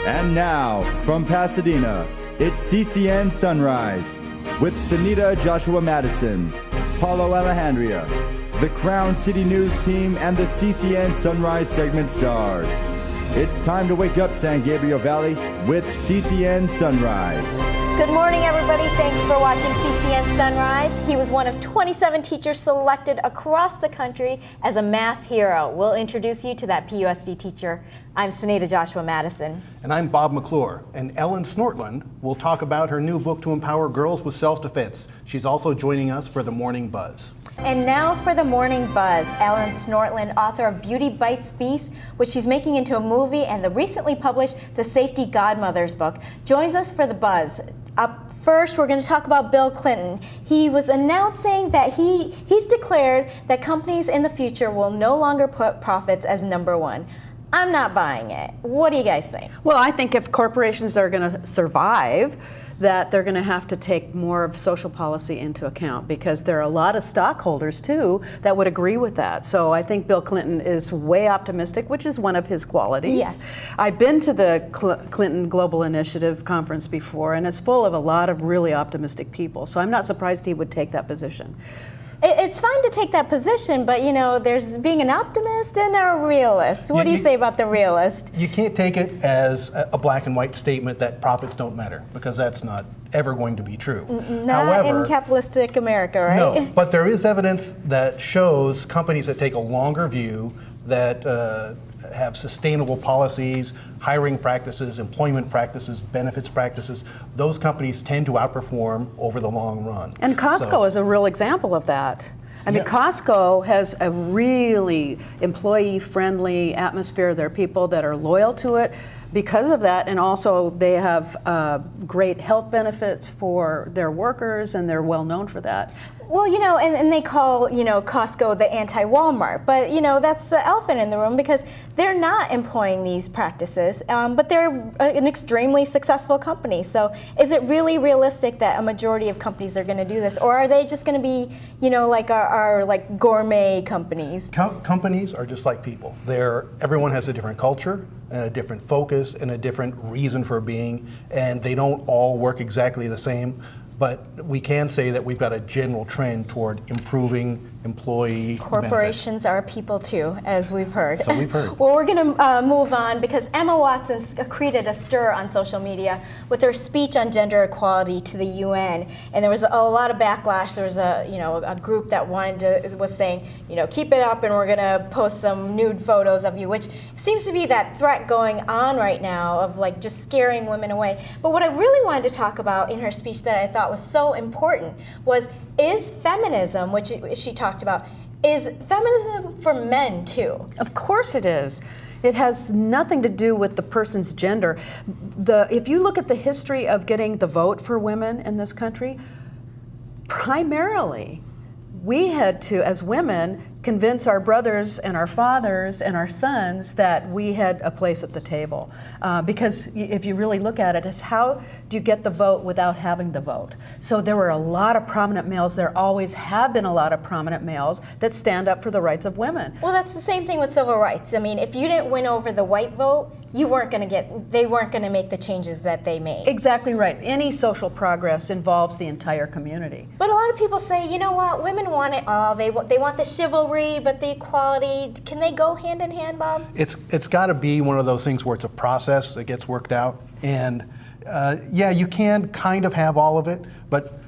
And now, from Pasadena, it's CCN Sunrise with Sunita Joshua Madison, Paulo Alejandria, the Crown City News team, and the CCN Sunrise segment stars. It's time to wake up, San Gabriel Valley, with CCN Sunrise. Good morning, everybody. Thanks for watching CCN Sunrise. He was one of 27 teachers selected across the country as a math hero. We'll introduce you to that PUSD teacher. I'm Sunita Joshua Madison. And I'm Bob McClure. And Ellen Snortland will talk about her new book to empower girls with self-defense. She's also joining us for the Morning Buzz. And now for the Morning Buzz. Ellen Snortland, author of Beauty Bites Beast, which she's making into a movie, and the recently published The SAFETY Godmothers book, joins us for the Buzz. Up first, we're going to talk about Bill Clinton. He was announcing that he's declared that companies in the future will no longer put profits as number one. I'm not buying it. What do you guys think? Well, I think if corporations are going to survive, that they're going to have to take more of social policy into account, because there are a lot of stockholders too that would agree with that. So I think Bill Clinton is way optimistic, which is one of his qualities. Yes. I've been to the Clinton Global Initiative conference before, and it's full of a lot of really optimistic people. So I'm not surprised he would take that position. It's fine to take that position, but you know, there's being an optimist and a realist. What do you say about the realist? You can't take it as a black and white statement that profits don't matter, because that's not ever going to be true. Not in capitalistic America, right? No, but there is evidence that shows companies that take a longer view, that have sustainable policies, hiring practices, employment practices, benefits practices, those companies tend to outperform over the long run. And Costco is a real example of that. I mean, Costco has a really employee-friendly atmosphere. There are people that are loyal to it because of that, and also they have great health benefits for their workers, and they're well known for that. Well, you know, and they call, you know, Costco the anti-Walmart, but, you know, that's the elephant in the room, because they're not employing these practices, but they're an extremely successful company. So is it really realistic that a majority of companies are going to do this, or are they just going to be, you know, like our like gourmet companies? Companies are just like people. Everyone has a different culture and a different focus and a different reason for being, and they don't all work exactly the same. But we can say that we've got a general trend toward improving employee Corporations benefits. are people too, as we've heard. So we've heard. Well, we're going to move on, because Emma Watson created a stir on social media with her speech on gender equality to the UN, and there was a lot of backlash. There was a group that was saying, you know, keep it up, and we're going to post some nude photos of you, which seems to be that threat going on right now of like just scaring women away. But what I really wanted to talk about in her speech that I thought was so important is feminism, which she talked about. Is feminism for men too? Of course it is. It has nothing to do with the person's gender. If you look at the history of getting the vote for women in this country, primarily we had to, as women, convince our brothers and our fathers and our sons that we had a place at the table. Because if you really look at it, it's how do you get the vote without having the vote? So there were a lot of prominent males, there always have been a lot of prominent males that stand up for the rights of women. Well, that's the same thing with civil rights. I mean, if you didn't win over the white vote, they weren't going to make the changes that they made. Exactly right. Any social progress involves the entire community. But a lot of people say, you know what, women want it all. They want the chivalry, but the equality. Can they go hand in hand, Bob? It's got to be one of those things where it's a process that gets worked out. And yeah, you can kind of have all of it, but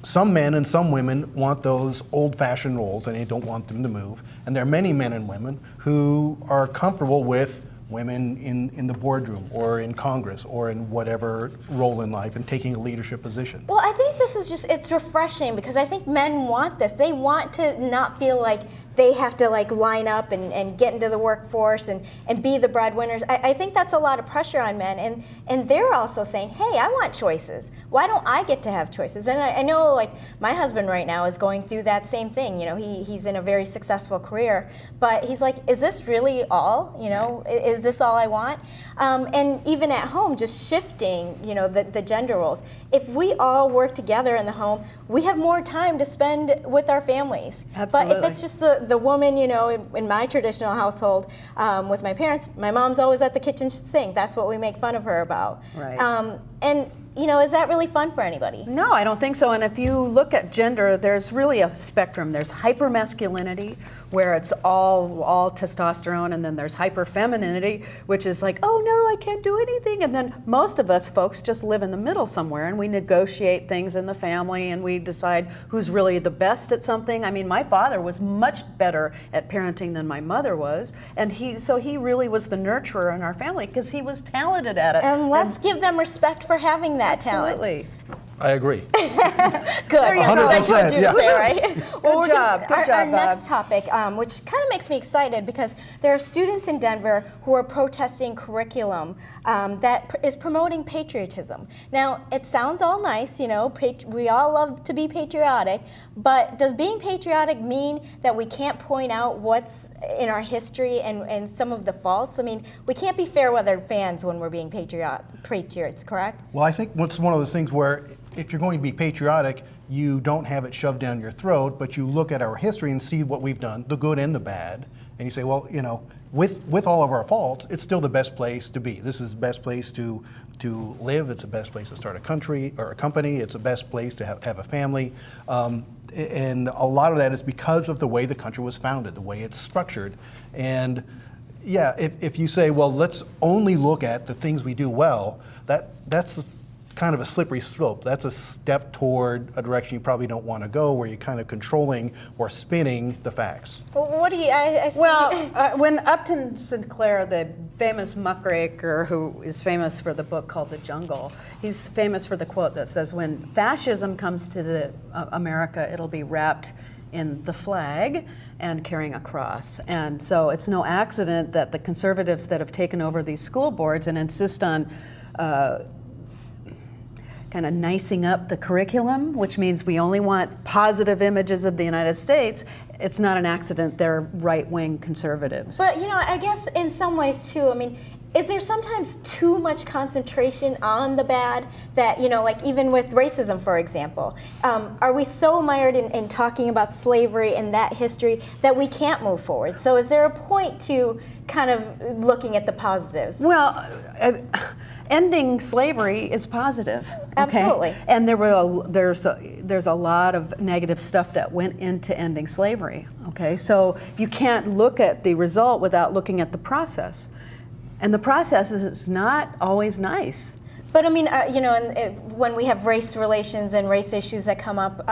some men and some women want those old-fashioned roles, and they don't want them to move. And there are many men and women who are comfortable with women in the boardroom or in Congress or in whatever role in life and taking a leadership position. Well, I think this is it's refreshing, because I think men want this. They want to not feel like they have to like line up and get into the workforce and be the breadwinners. I think that's a lot of pressure on men, and they're also saying, hey, I want choices. Why don't I get to have choices? And I know, like, my husband right now is going through that same thing. You know, he's in a very successful career, but he's like, is this really all? You know, is this all I want? And even at home, just shifting, you know, the gender roles. If we all work together together in the home, we have more time to spend with our families. Absolutely. But if it's just the woman, you know, in my traditional household with my parents, my mom's always at the kitchen sink. That's what we make fun of her about. Right. And you know, is that really fun for anybody? No, I don't think so. And if you look at gender, there's really a spectrum. There's hypermasculinity, where it's all testosterone, and then there's hyperfemininity, which is like, oh no, I can't do anything. And then most of us folks just live in the middle somewhere, and we negotiate things in the family, and we decide who's really the best at something. I mean, my father was much better at parenting than my mother was, and he really was the nurturer in our family because he was talented at it. And let's give them respect for having that talent. Absolutely. I agree. Good. 100%, I told you yeah. to say, right? Good job, Our Bob. next topic, which kind of makes me excited because there are students in Denver who are protesting curriculum that is promoting patriotism. Now, it sounds all nice, you know, we all love to be patriotic, but does being patriotic mean that we can't point out what's in our history and some of the faults? I mean, we can't be fair weather fans when we're being patriots, correct? Well, I think it's one of those things where if you're going to be patriotic, you don't have it shoved down your throat, but you look at our history and see what we've done, the good and the bad, and you say, well, you know, with all of our faults, it's still the best place to be. This is the best place to live. It's the best place to start a country or a company. It's the best place to have a family. And a lot of that is because of the way the country was founded, the way it's structured. And yeah, if you say, well, let's only look at the things we do well, that's kind of a slippery slope. That's a step toward a direction you probably don't want to go, where you're kind of controlling or spinning the facts. Well, what do you, I see. Well, when Upton Sinclair, the famous muckraker who is famous for the book called The Jungle, he's famous for the quote that says, when fascism comes to America, it'll be wrapped in the flag and carrying a cross. And so it's no accident that the conservatives that have taken over these school boards and insist on kind of nicing up the curriculum, which means we only want positive images of the United States. It's not an accident they're right-wing conservatives. But, you know, I guess in some ways, too, I mean, is there sometimes too much concentration on the bad that, you know, like even with racism, for example, are we so mired in talking about slavery and that history that we can't move forward? So is there a point to kind of looking at the positives? Well, ending slavery is positive. Okay? Absolutely. And there's a lot of negative stuff that went into ending slavery. Okay, so you can't look at the result without looking at the process. And the process is not always nice. But I mean, you know, when we have race relations and race issues that come up,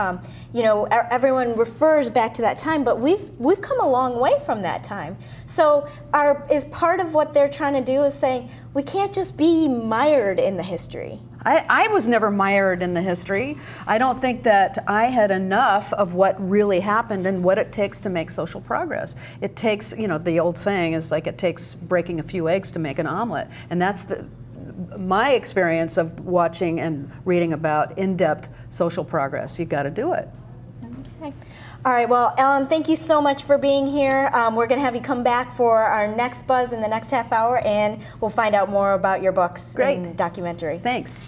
you know, everyone refers back to that time, but we've come a long way from that time. So is part of what they're trying to do is saying, we can't just be mired in the history. I was never mired in the history. I don't think that I had enough of what really happened and what it takes to make social progress. It takes, you know, the old saying is like it takes breaking a few eggs to make an omelet. And that's my experience of watching and reading about in-depth social progress. You got to do it. Okay. All right, well, Ellen, thank you so much for being here. We're going to have you come back for our next Buzz in the next half hour, and we'll find out more about your books and documentary. Thanks.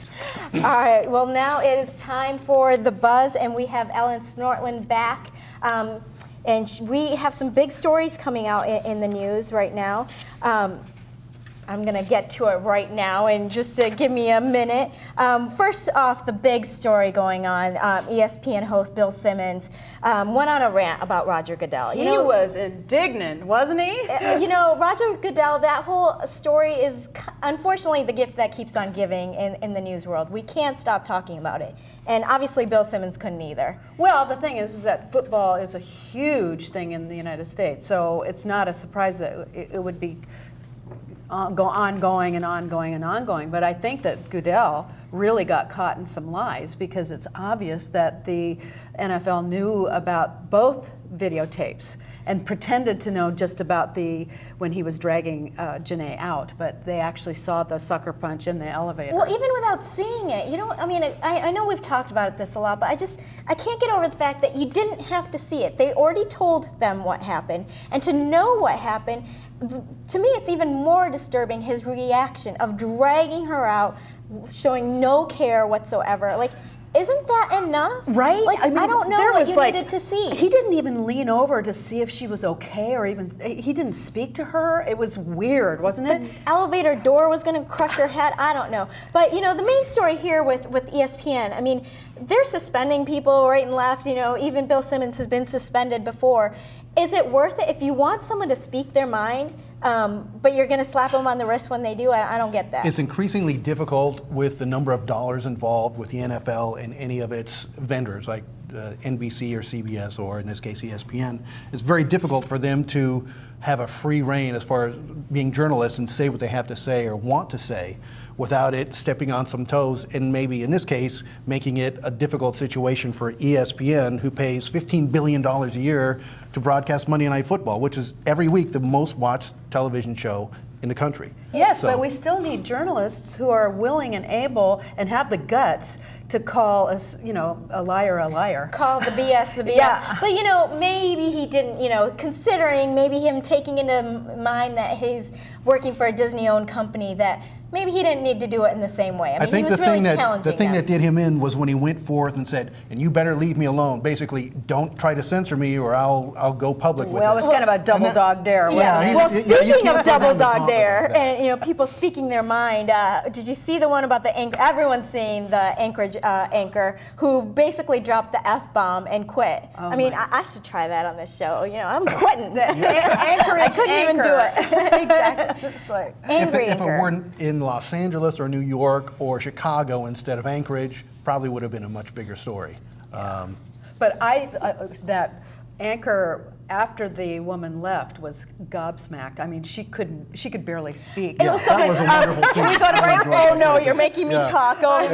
All right, well, now it is time for the Buzz, and we have Ellen Snortland back. And we have some big stories coming out in the news right now. I'm going to get to it right now, and just give me a minute. First off, the big story going on, ESPN host Bill Simmons went on a rant about Roger Goodell. He was indignant, wasn't he? You know, Roger Goodell, that whole story is unfortunately the gift that keeps on giving in the news world. We can't stop talking about it. And obviously Bill Simmons couldn't either. Well, the thing is that football is a huge thing in the United States, so it's not a surprise that it would be ongoing and ongoing and ongoing. But I think that Goodell really got caught in some lies, because it's obvious that the NFL knew about both videotapes and pretended to know just about when he was dragging Janae out, but they actually saw the sucker punch in the elevator. Well, even without seeing it, you know, I mean, I know we've talked about this a lot, but I can't get over the fact that you didn't have to see it. They already told them what happened, and to know what happened, to me, it's even more disturbing, his reaction of dragging her out, showing no care whatsoever. Like, Isn't that enough? Right? Like, I don't know there what was you needed to see. He didn't even lean over to see if she was okay, or even, he didn't speak to her. It was weird, wasn't it? The elevator door was going to crush her head. I don't know. But, you know, the main story here with ESPN, I mean, they're suspending people right and left. You know, even Bill Simmons has been suspended before. Is it worth it if you want someone to speak their mind, but you're going to slap them on the wrist when they do? I don't get that. It's increasingly difficult with the number of dollars involved with the NFL and any of its vendors, like NBC or CBS, or in this case ESPN. It's very difficult for them to have a free reign as far as being journalists and say what they have to say or want to say without it stepping on some toes, and maybe in this case making it a difficult situation for ESPN, who pays $15 billion a year to broadcast Monday Night Football, which is every week the most watched television show in the country. Yes, So- but we still need journalists who are willing and able and have the guts to call us, you know, a liar a liar. Call the BS the BS. Yeah. But, you know, maybe he didn't, you know, considering maybe him taking into mind that he's working for a Disney-owned company, that maybe he didn't need to do it in the same way. I mean, think he was the really thing that challenging the thing them. that did him in was when he went forth and said, "And you better leave me alone." Basically, don't try to censor me, or I'll go public with Well, it it. was kind of a double dog dare, wasn't Yeah, it? he- Well, yeah, you speaking can't of put him double on the dog top of dare, that. and you know, people speaking their mind. Did you see the one about the anchor? Everyone's seen the Anchorage anchor who basically dropped the F-bomb and quit. Oh I mean, my. I should try that on this show. You know, I'm quitting. Anchorage I couldn't even do anchor. it. Exactly. It's like, Angry if it anchor. weren't in Los Angeles or New York or Chicago instead of Anchorage, probably would have been a much bigger story. but that anchor after the woman left was gobsmacked. I mean, she could barely speak. It was so that good. was a wonderful scene. Can we go to I break? enjoyed Oh it. no, you're making me Yeah. talk. Oh,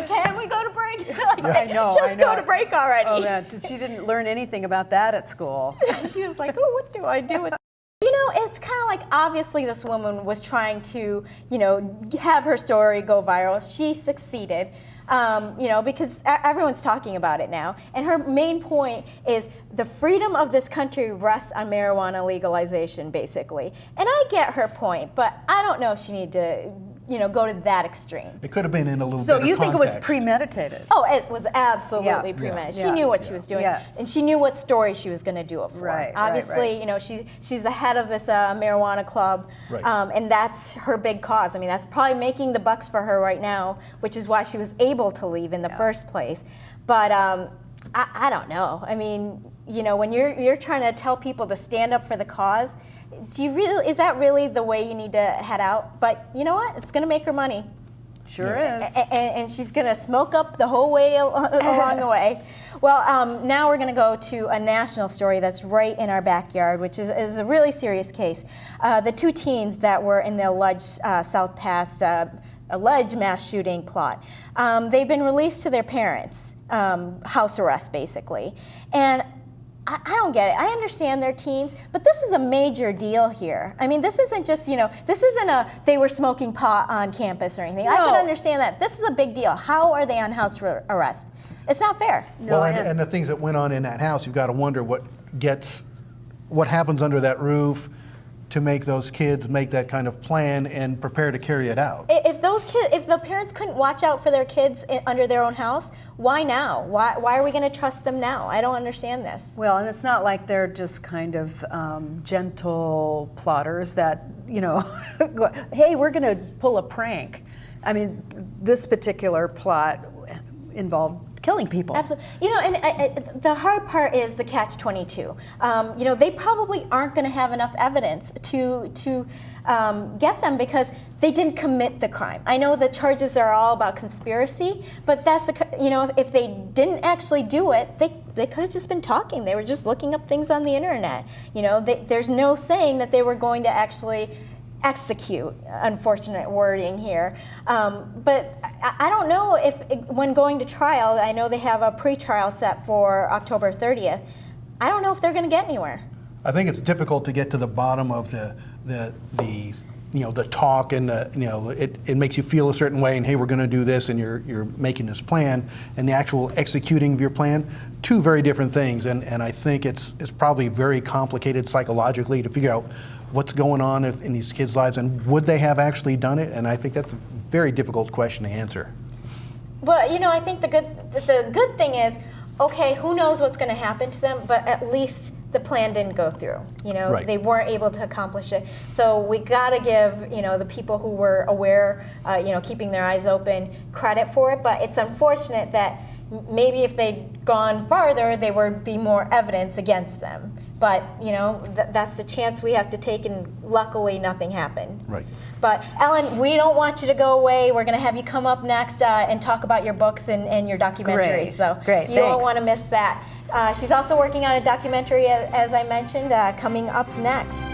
can we go to break? Like, I know. Just I know. go to break already. Oh man, she didn't learn anything about that at school. She was like, oh, what do I do with You know, it's kind of like, obviously this woman was trying to, you know, have her story go viral. She succeeded, you know, because everyone's talking about it now. And her main point is the freedom of this country rests on marijuana legalization, basically. And I get her point, but I don't know if she needed to, you know, go to that extreme. It could have been in a little So bit you of think it was context. premeditated? Oh, it was absolutely Yeah. premeditated. Yeah. She knew what she was doing, Yeah. and she knew what story she was going to do it for. Right, right, Obviously, right. you know, she's the head of this marijuana club, Right. and that's her big cause. I mean, that's probably making the bucks for her right now, which is why she was able to leave in the first place. But I don't know. I mean, you know, when you're trying to tell people to stand up for the cause, is that really the way you need to head out? But you know what? It's going to make her money. Sure is. And she's going to smoke up the whole way along the way. Well, now we're going to go to a national story that's right in our backyard, which is a really serious case. The two teens that were in the alleged South Pass alleged mass shooting plot. They've been released to their parents, house arrest basically. And I don't get it. I understand they're teens, but this is a major deal here. I mean, this isn't just, you know, this isn't they were smoking pot on campus or anything. I No. can understand that. This is a big deal. How are they on house arrest? It's not fair. No, Well, and the things that went on in that house, you've got to wonder what happens under that roof to make those kids make that kind of plan and prepare to carry it out. If the parents couldn't watch out for their kids under their own house, why now? Why are we going to trust them now? I don't understand this. Well, and it's not like they're just kind of gentle plotters that, you know, go, hey, we're going to pull a prank. I mean, this particular plot involved killing people. Absolutely. You know, and the hard part is the catch-22. You know, they probably aren't going to have enough evidence to get them because they didn't commit the crime. I know the charges are all about conspiracy, but that's you know, if they didn't actually do it, they could have just been talking. They were just looking up things on the internet. You know, there's no saying that they were going to actually execute, unfortunate wording here. But I don't know if, when going to trial, I know they have a pre-trial set for October 30th. I don't know if they're going to get anywhere. I think it's difficult to get to the bottom of the you know, the talk and you know, it makes you feel a certain way, and hey, we're going to do this, and you're making this plan, and the actual executing of your plan, two very different things. And I think it's probably very complicated psychologically to figure out what's going on in these kids' lives, and would they have actually done it? And I think that's a very difficult question to answer. Well, you know, I think the good thing is, okay, who knows what's going to happen to them, but at least the plan didn't go through. You know, Right. they weren't able to accomplish it. So we got to give, you know, the people who were aware, you know, keeping their eyes open, credit for it. But it's unfortunate that maybe if they'd gone farther, there would be more evidence against them. But, you know, that's the chance we have to take, and luckily nothing happened. Right. But Ellen, we don't want you to go away. We're going to have you come up next and talk about your books and your documentaries. Great. So Great. you won't Thanks. want to miss that. She's also working on a documentary, as I mentioned, coming up next.